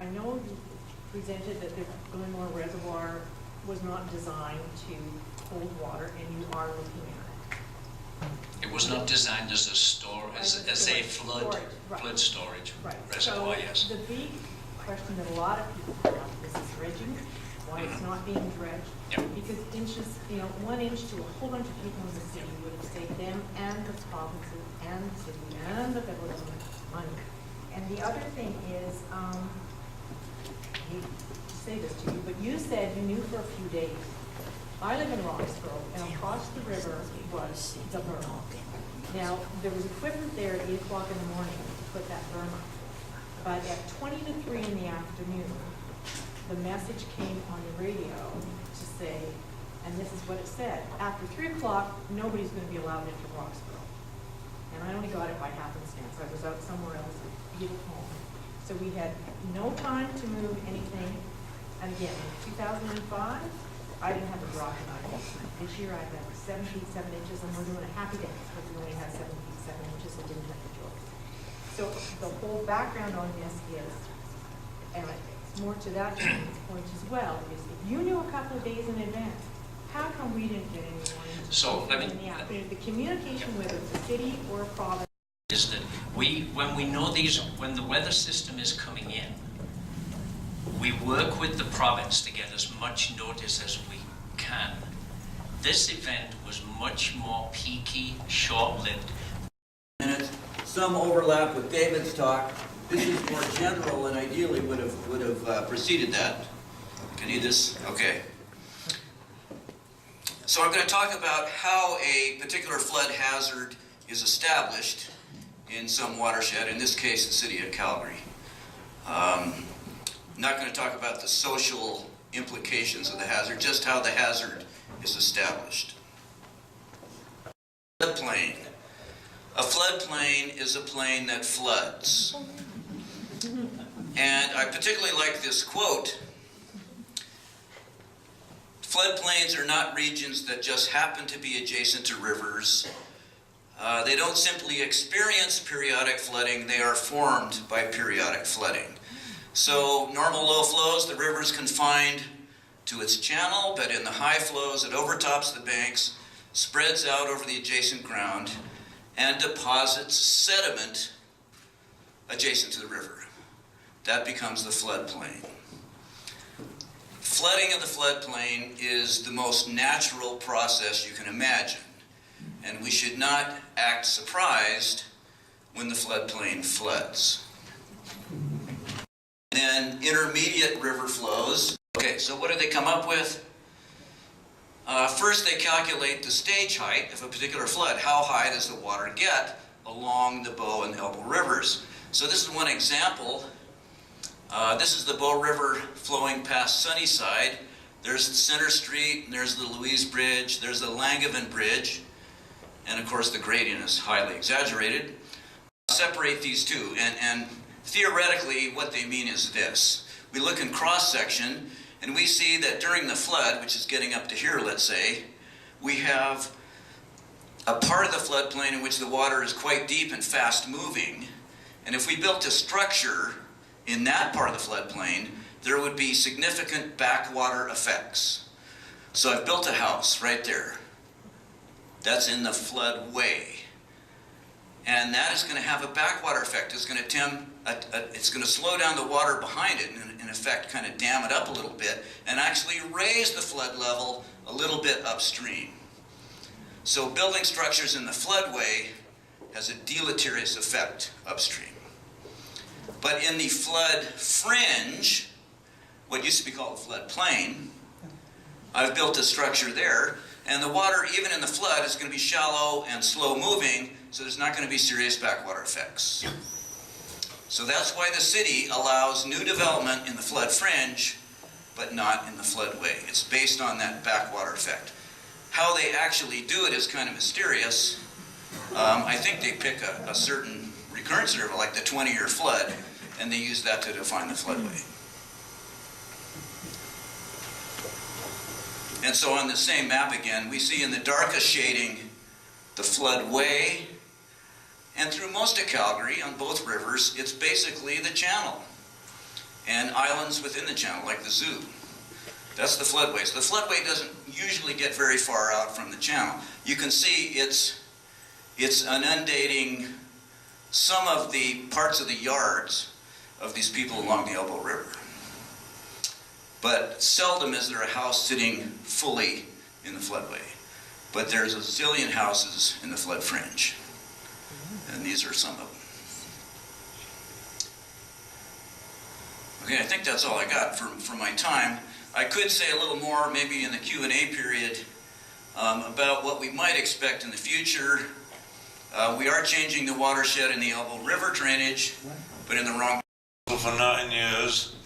I know you presented that the Glenmore Reservoir was not designed to hold water, and you are looking at it. It was not designed as a flood storage reservoir, yes. The big question that a lot of people have is this dredging, why it's not being dredged. Yep. Because inches, 1 inch to a whole bunch of people in the city would have saved them and the provinces and the city and the federal government money. And the other thing is, I hate to say this to you, but you said you knew for a few days. I live in Roxborough, and across the river was the berm. Now, there was equipment there at 8 o'clock in the morning to put that berm up. But at 20 to 3 in the afternoon, the message came on the radio to say, and this is what it said, after 3 o'clock, nobody's going to be allowed into Roxborough. And I only got it by happenstance. I was out somewhere else at beautiful home. So we had no time to move anything. And again, in 2005, I didn't have a drop in my basement. This year I've got 7 feet 7 inches, and we're doing a happy dance, but we only had 7 feet 7 inches and didn't have the joist. So the whole background on this is, and it's more to that gentleman's point as well, is if you knew a couple of days in advance, how come we didn't get anyone in the afternoon? The communication, whether it's a city or a province, is that when we know when the weather system is coming in, we work with the province to get as much notice as we can. This event was much more peaky, short-lived. Some overlap with David's talk. This is more general and ideally would have preceded that. Can you do this? Okay. So I'm going to talk about how a particular flood hazard is established in some watershed, in this case the city of Calgary. I'm not going to talk about the social implications of the hazard, just how the hazard is established. Floodplain. A floodplain is a plain that floods. And I particularly like this quote. Floodplains are not regions that just happen to be adjacent to rivers. They don't simply experience periodic flooding, they are formed by periodic flooding. So normal low flows, the river is confined to its channel, but in the high flows it overtops the banks, spreads out over the adjacent ground, and deposits sediment adjacent to the river. That becomes the floodplain. Flooding of the floodplain is the most natural process you can imagine, and we should not act surprised when the floodplain floods. Then intermediate river flows. Okay, so what do they come up with? First, they calculate the stage height of a particular flood. How high does the water get along the Bow and Elbow rivers? So this is one example. This is the Bow River flowing past Sunnyside. There's Center Street, and there's the Louise Bridge, there's the Langevin Bridge, and of course the gradient is highly exaggerated. Separate these two, and theoretically what they mean is this. We look in cross-section, and we see that during the flood, which is getting up to here, let's say, we have a part of the floodplain in which the water is quite deep and fast-moving. And if we built a structure in that part of the floodplain, there would be significant backwater effects. So I've built a house right there. That's in the floodway. And that is going to have a backwater effect. It's going to slow down the water behind it and in effect kind of dam it up a little bit and actually raise the flood level a little bit upstream. So building structures in the floodway has a deleterious effect upstream. But in the flood fringe, what used to be called the floodplain, I've built a structure there, and the water, even in the flood, is going to be shallow and slow moving, so there's not going to be serious backwater effects. So that's why the city allows new development in the flood fringe, but not in the floodway. It's based on that backwater effect. How they actually do it is kind of mysterious. I think they pick a certain recurrence interval, like the 20-year flood, and they use that to define the floodway. And so on the same map again, we see in the darkest shading the floodway, and through most of Calgary, on both rivers, it's basically the channel. and islands within the channel, like the zoo. That's the floodway. So the floodway doesn't usually get very far out from the channel. You can see it's inundating some of the parts of the yards of these people along the Elbow River. But seldom is there a house sitting fully in the floodway. But there's a zillion houses in the flood fringe. And these are some of them. Okay, I think that's all I got for my time. I could say a little more, maybe in the Q&A period, about what we might expect in the future. We are changing the watershed in the Elbow River drainage, but in the wrong. For 9 years,